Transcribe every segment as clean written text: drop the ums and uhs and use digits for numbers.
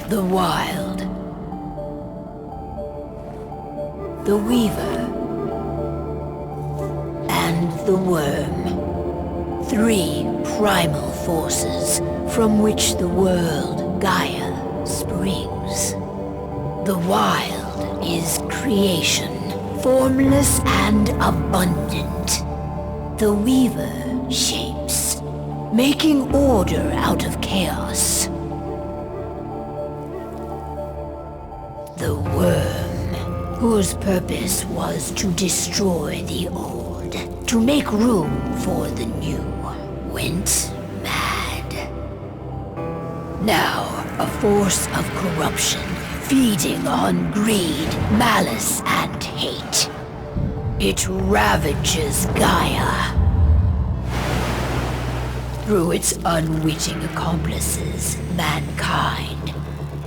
The wild. The weaver. And the worm. Three primal forces from which the world, Gaia, springs. The wild is creation, formless and abundant. The weaver shapes, making order out of chaos. The worm, whose purpose was to destroy the old, to make room for the new, went mad. Now, a force of corruption, feeding on greed, malice, and hate. It ravages Gaia. Through its unwitting accomplices, mankind.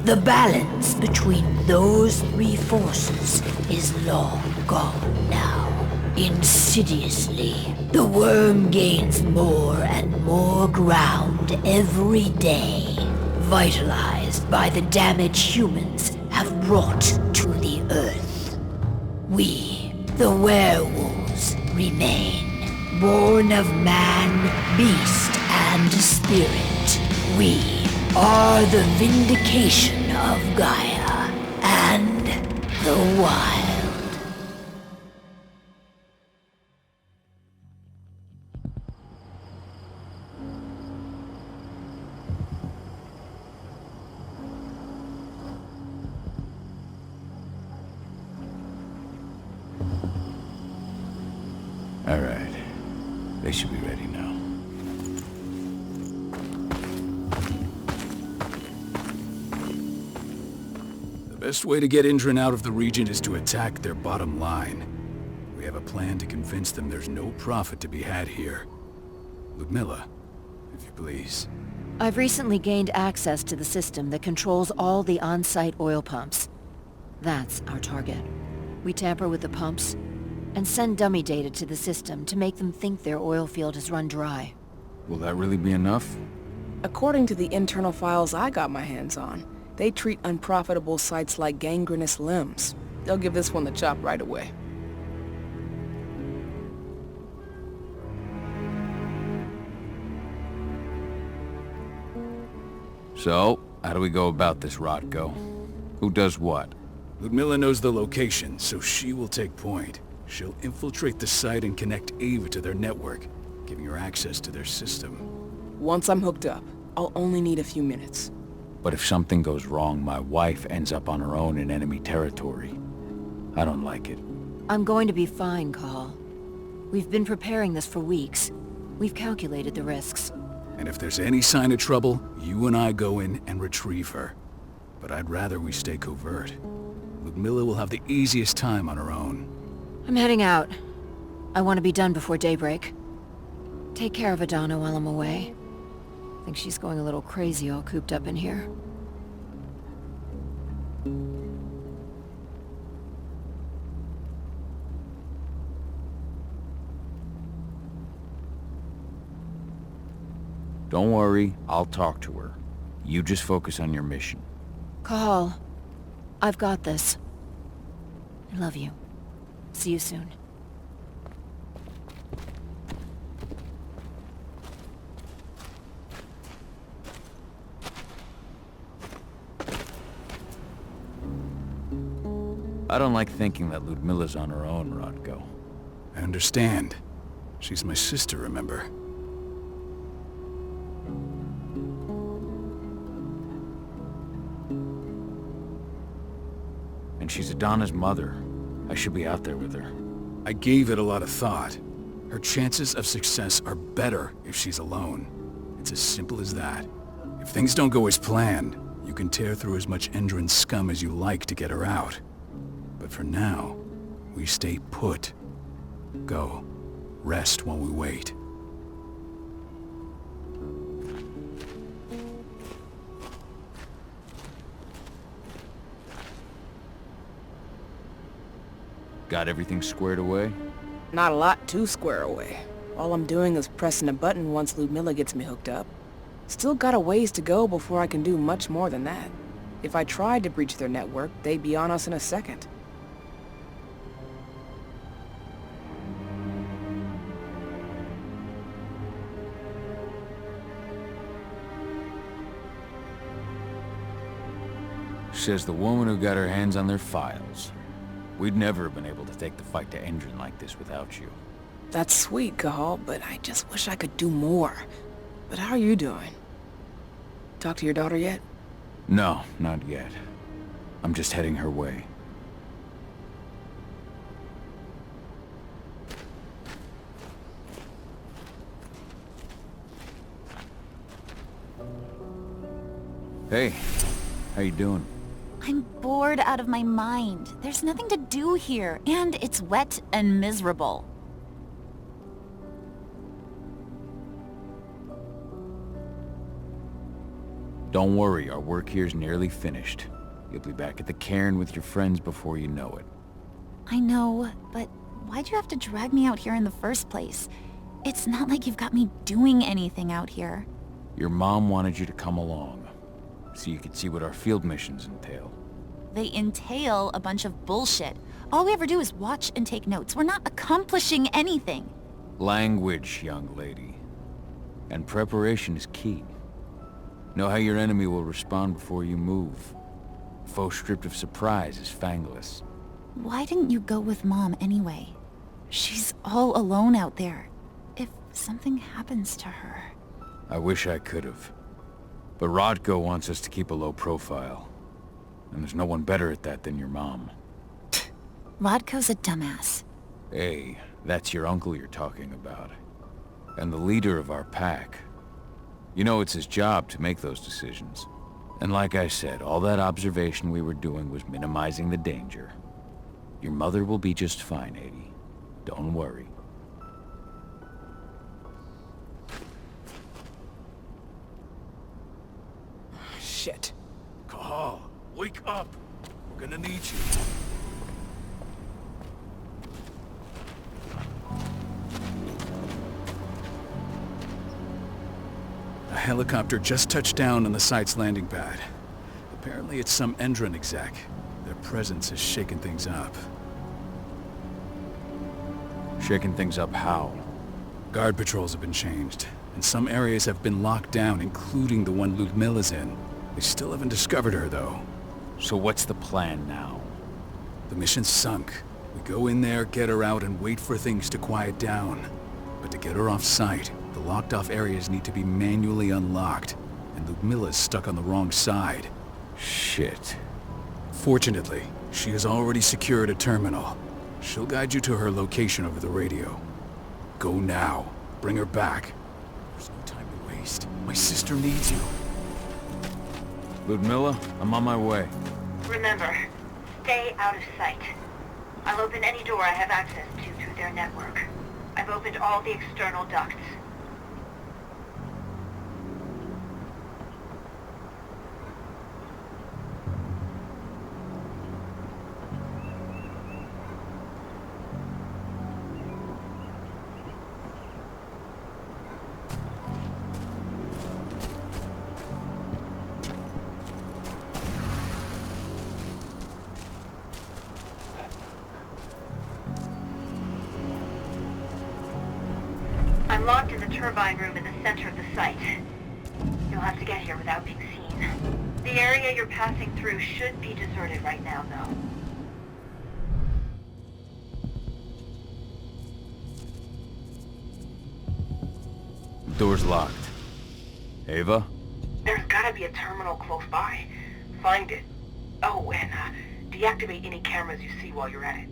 The balance between those three forces is long gone now. Insidiously, the worm gains more and more ground every day, vitalized by the damage humans have brought to the Earth. We, the werewolves, remain, born of man, beast, and spirit. We are the vindication of Gaia and the wild. All right. They should be ready now. The best way to get Indran out of the region is to attack their bottom line. We have a plan to convince them there's no profit to be had here. Ludmilla, if you please. I've recently gained access to the system that controls all the on-site oil pumps. That's our target. We tamper with the pumps and send dummy data to the system to make them think their oil field has run dry. Will that really be enough? According to the internal files I got my hands on, they treat unprofitable sites like gangrenous limbs. They'll give this one the chop right away. So, how do we go about this, Rodko? Who does what? Ludmilla knows the location, so she will take point. She'll infiltrate the site and connect Ava to their network, giving her access to their system. Once I'm hooked up, I'll only need a few minutes. But if something goes wrong, my wife ends up on her own in enemy territory. I don't like it. I'm going to be fine, Call. We've been preparing this for weeks. We've calculated the risks. And if there's any sign of trouble, you and I go in and retrieve her. But I'd rather we stay covert. Ludmilla will have the easiest time on her own. I'm heading out. I want to be done before daybreak. Take care of Adana while I'm away. I think she's going a little crazy all cooped up in here. Don't worry, I'll talk to her. You just focus on your mission. Call. I've got this. I love you. See you soon. I don't like thinking that Ludmilla's on her own, Rodko. I understand. She's my sister, remember? And she's Adana's mother. I should be out there with her. I gave it a lot of thought. Her chances of success are better if she's alone. It's as simple as that. If things don't go as planned, you can tear through as much Endron scum as you like to get her out. But for now, we stay put. Go. Rest while we wait. Got everything squared away? Not a lot to square away. All I'm doing is pressing a button once Ludmilla gets me hooked up. Still got a ways to go before I can do much more than that. If I tried to breach their network, they'd be on us in a second. Says the woman who got her hands on their files. We'd never have been able to take the fight to Endron like this without you. That's sweet, Cahal, but I just wish I could do more. But how are you doing? Talk to your daughter yet? No, not yet. I'm just heading her way. Hey, how you doing? I'm bored out of my mind. There's nothing to do here, and it's wet and miserable. Don't worry, our work here's nearly finished. You'll be back at the cairn with your friends before you know it. I know, but why'd you have to drag me out here in the first place? It's not like you've got me doing anything out here. Your mom wanted you to come along, so you could see what our field missions entail. They entail a bunch of bullshit. All we ever do is watch and take notes. We're not accomplishing anything. Language, young lady. And preparation is key. Know how your enemy will respond before you move. A foe stripped of surprise is fangless. Why didn't you go with Mom anyway? She's all alone out there. If something happens to her... I wish I could have. But Rodko wants us to keep a low profile. And there's no one better at that than your mom. Rodko's a dumbass. Hey, that's your uncle you're talking about. And the leader of our pack. You know it's his job to make those decisions. And like I said, all that observation we were doing was minimizing the danger. Your mother will be just fine, Adi. Don't worry. Shit. Cahal, wake up! Gonna need you. A helicopter just touched down on the site's landing pad. Apparently it's some Endron exec. Their presence has shaken things up. Shaking things up how? Guard patrols have been changed, and some areas have been locked down, including the one Ludmilla's in. They still haven't discovered her, though. So what's the plan now? The mission's sunk. We go in there, get her out, and wait for things to quiet down. But to get her off-site, the locked-off areas need to be manually unlocked, and Ludmilla's stuck on the wrong side. Shit. Fortunately, she has already secured a terminal. She'll guide you to her location over the radio. Go now. Bring her back. There's no time to waste. My sister needs you. Ludmilla, I'm on my way. Remember, stay out of sight. I'll open any door I have access to through their network. I've opened all the external ducts. I'm locked in the turbine room in the center of the site. You'll have to get here without being seen. The area you're passing through should be deserted right now, though. The door's locked. Ava? There's gotta be a terminal close by. Find it. Oh, and deactivate any cameras you see while you're at it.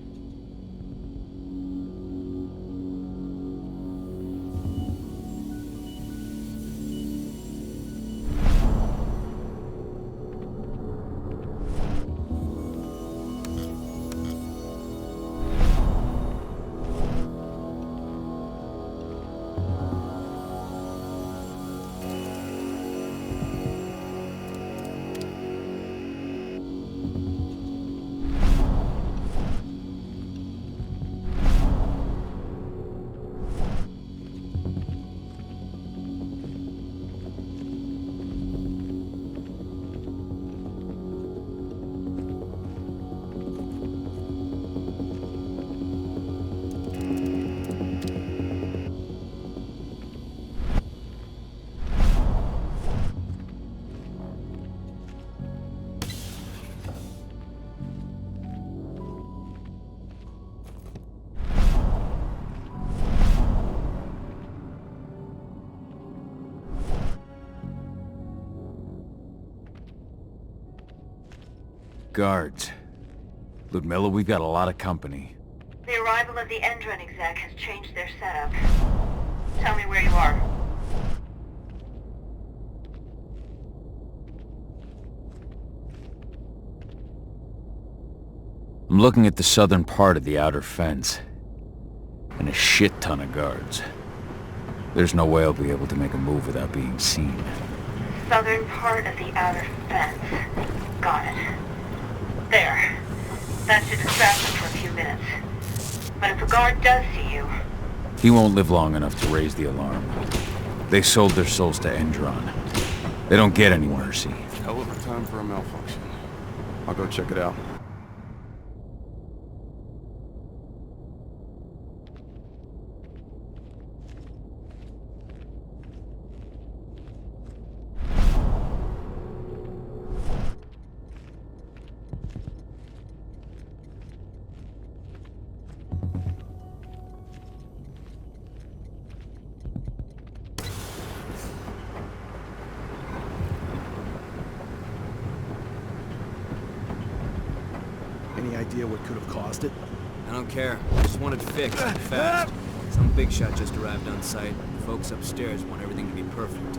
Guards. Ludmilla, we've got a lot of company. The arrival of the Endron exec has changed their setup. Tell me where you are. I'm looking at the southern part of the outer fence. And a shit ton of guards. There's no way I'll be able to make a move without being seen. Southern part of the outer fence. Got it. There. That should distract them for a few minutes. But if a guard does see you... He won't live long enough to raise the alarm. They sold their souls to Endron. They don't get any mercy. Hell of a time for a malfunction. I'll go check it out. Any idea what could have caused it? I don't care. I just want it fixed, fast. Some big shot just arrived on site. The folks upstairs want everything to be perfect.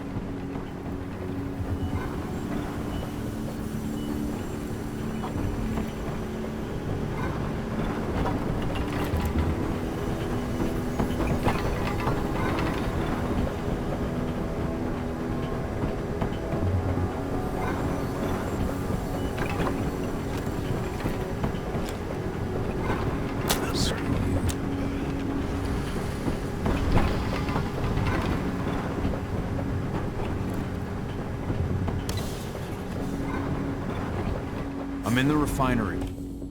I'm in the refinery.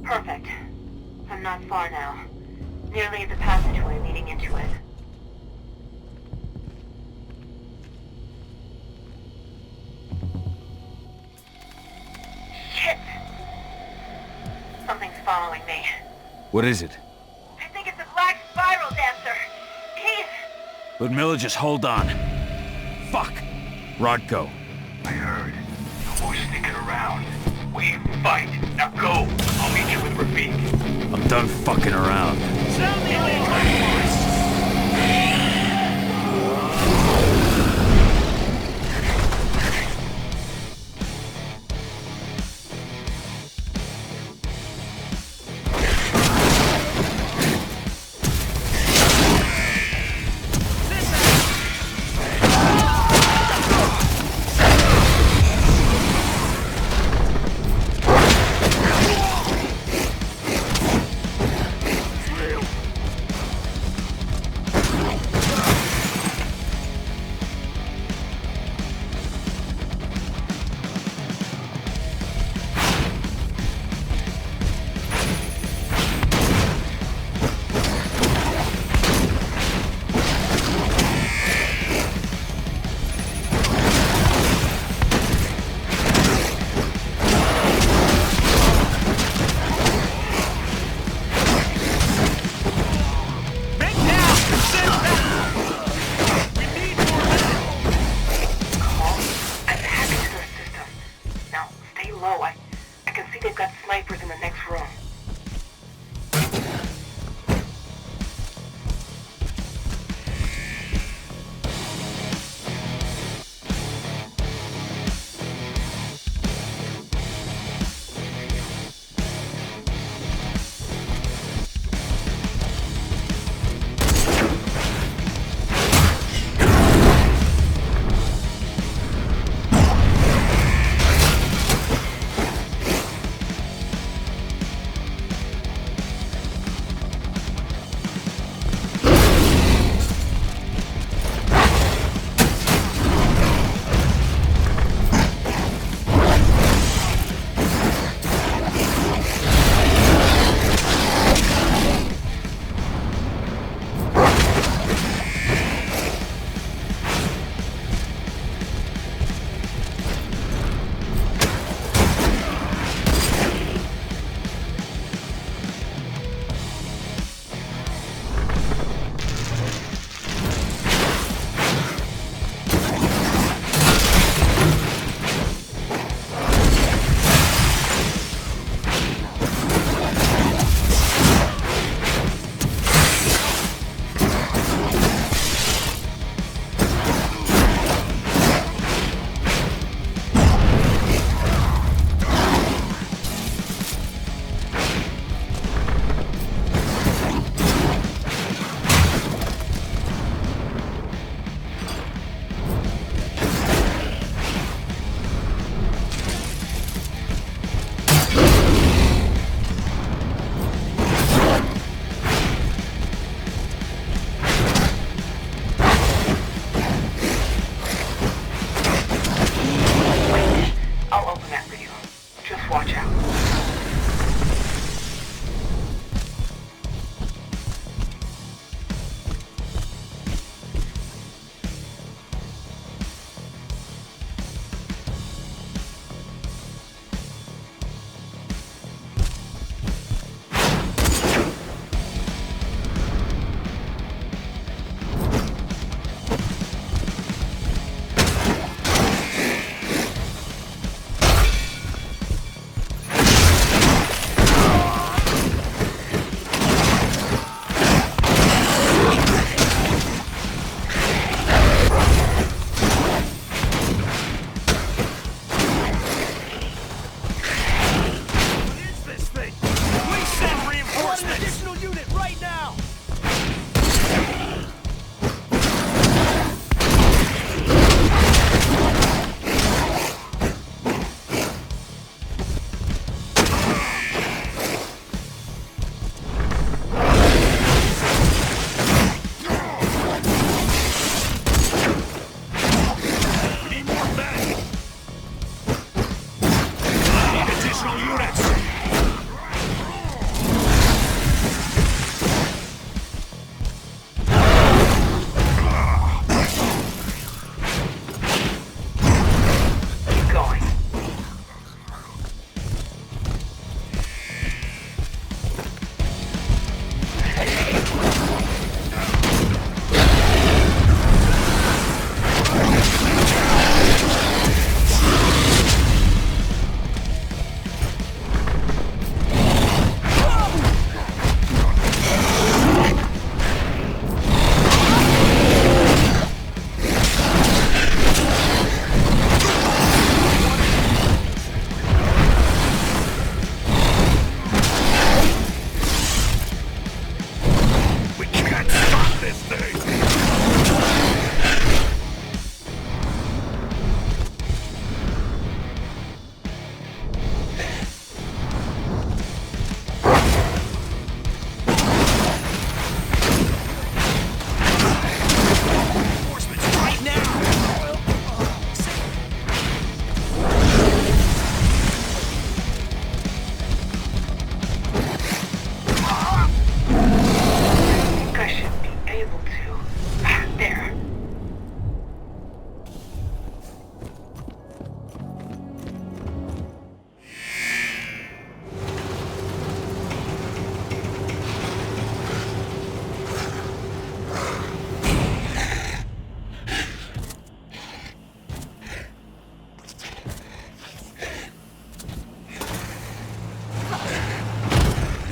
Perfect. I'm not far now. Nearly at the passageway leading into it. Shit! Something's following me. What is it? I think it's a black spiral dancer. Keith! Ludmilla, just hold on. Fuck! Rodko. I heard. No more sneaking around. We fight. Now go! I'll meet you with Rafik. I'm done fucking around.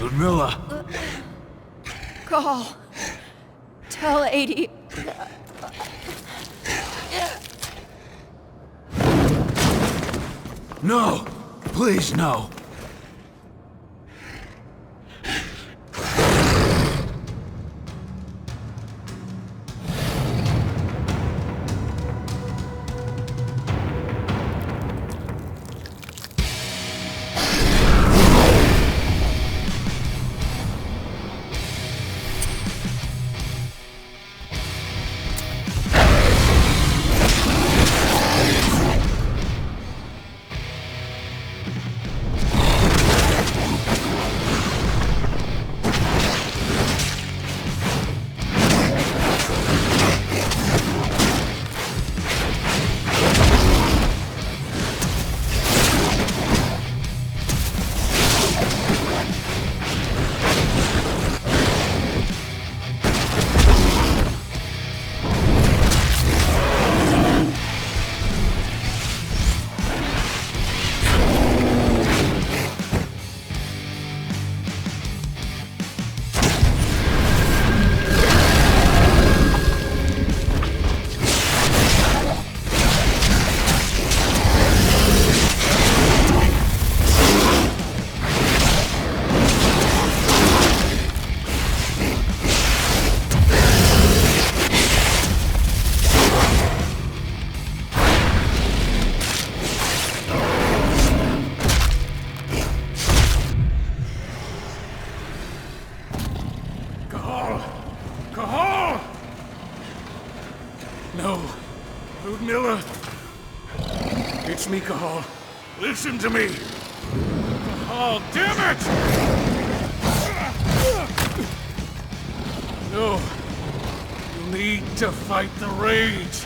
Ludmilla! Call. Tell 80. No! Please, no! No. Ludmilla. It's me, Cahal. Listen to me. Cahal, damn it! No. You need to fight the rage.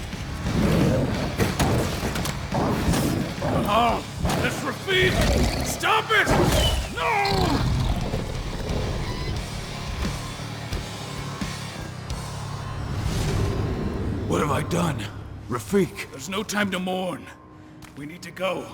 Cahal, let's repeat. Stop it! No! What have I done? Rafik! There's no time to mourn. We need to go.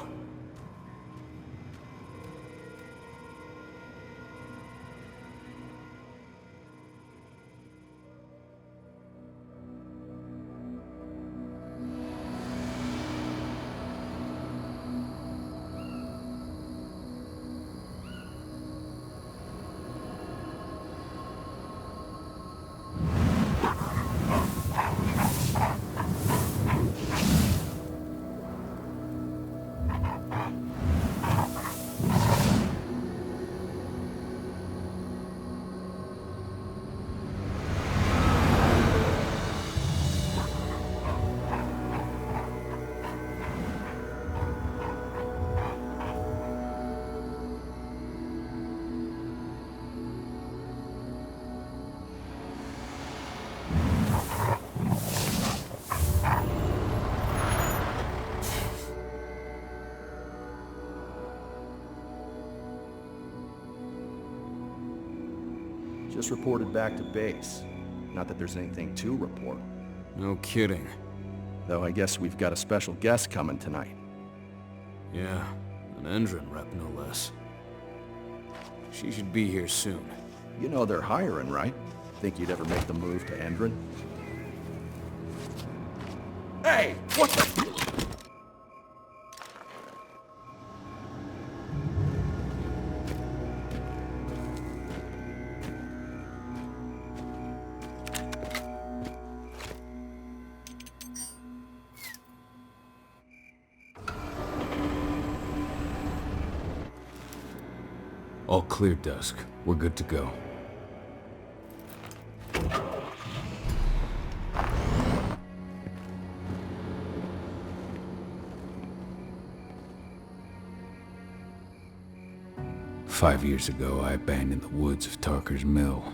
Just reported back to base. Not that there's anything to report. No kidding. Though I guess we've got a special guest coming tonight. Yeah, an Endron rep no less. She should be here soon. You know they're hiring, right? Think you'd ever make the move to Endron? Hey! What the... All clear, Dusk. We're good to go. "5 years ago, I abandoned the woods of Tarker's Mill.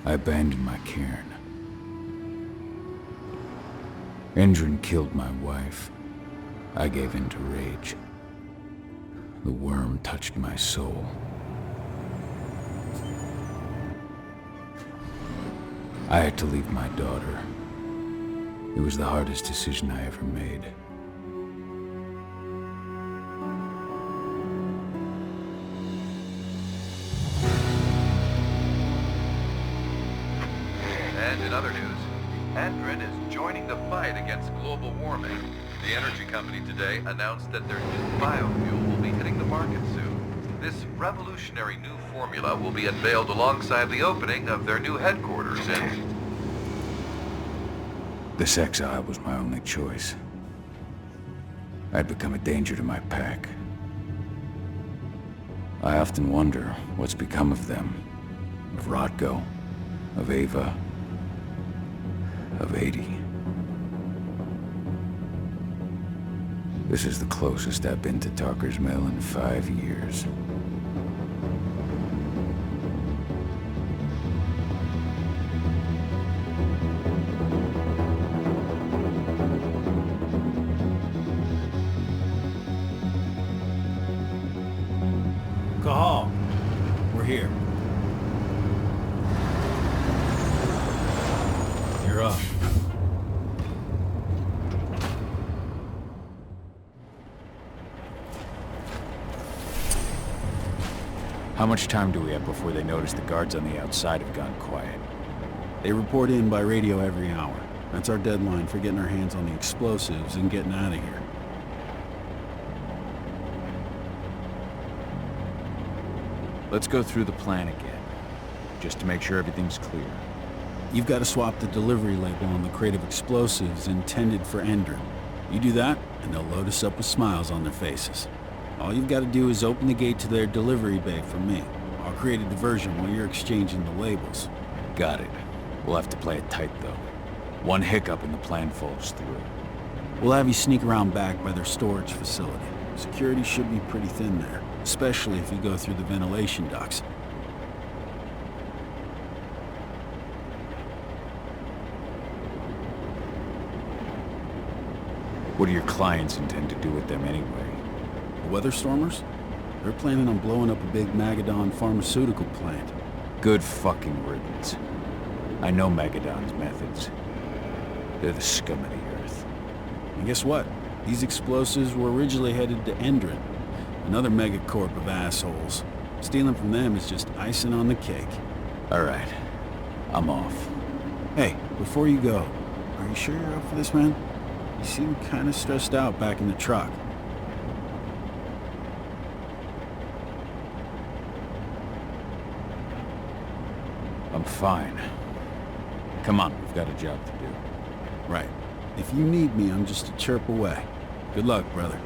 I abandoned my cairn. Endron killed my wife. I gave in to rage. The worm touched my soul. I had to leave my daughter. It was the hardest decision I ever made. In other news, Endrin is joining the fight against global warming. The energy company today announced that their new biofuel will be hitting the market soon. This revolutionary new formula will be unveiled alongside the opening of their new headquarters in... This exile was my only choice. I'd become a danger to my pack. I often wonder what's become of them. Of Rodko, of Ava, of 80. This is the closest I've been to Talker's Mill in 5 years. Cahal, we're here. You're up. How much time do we have before they notice the guards on the outside have gone quiet? They report in by radio every hour. That's our deadline for getting our hands on the explosives and getting out of here. Let's go through the plan again, just to make sure everything's clear. You've got to swap the delivery label on the crate of explosives intended for Endrin. You do that, and they'll load us up with smiles on their faces. All you've got to do is open the gate to their delivery bay for me. I'll create a diversion while you're exchanging the labels. Got it. We'll have to play it tight, though. One hiccup and the plan falls through. We'll have you sneak around back by their storage facility. Security should be pretty thin there, especially if you go through the ventilation ducts. What do your clients intend to do with them anyway? The Weatherstormers? They're planning on blowing up a big Magadon pharmaceutical plant. Good fucking riddance. I know Magadon's methods. They're the scum of the earth. And guess what? These explosives were originally headed to Endrin, another megacorp of assholes. Stealing from them is just icing on the cake. All right. I'm off. Hey, before you go, are you sure you're up for this, man? You seem kind of stressed out back in the truck. I'm fine. Come on, we've got a job to do. Right. If you need me, I'm just a chirp away. Good luck, brother.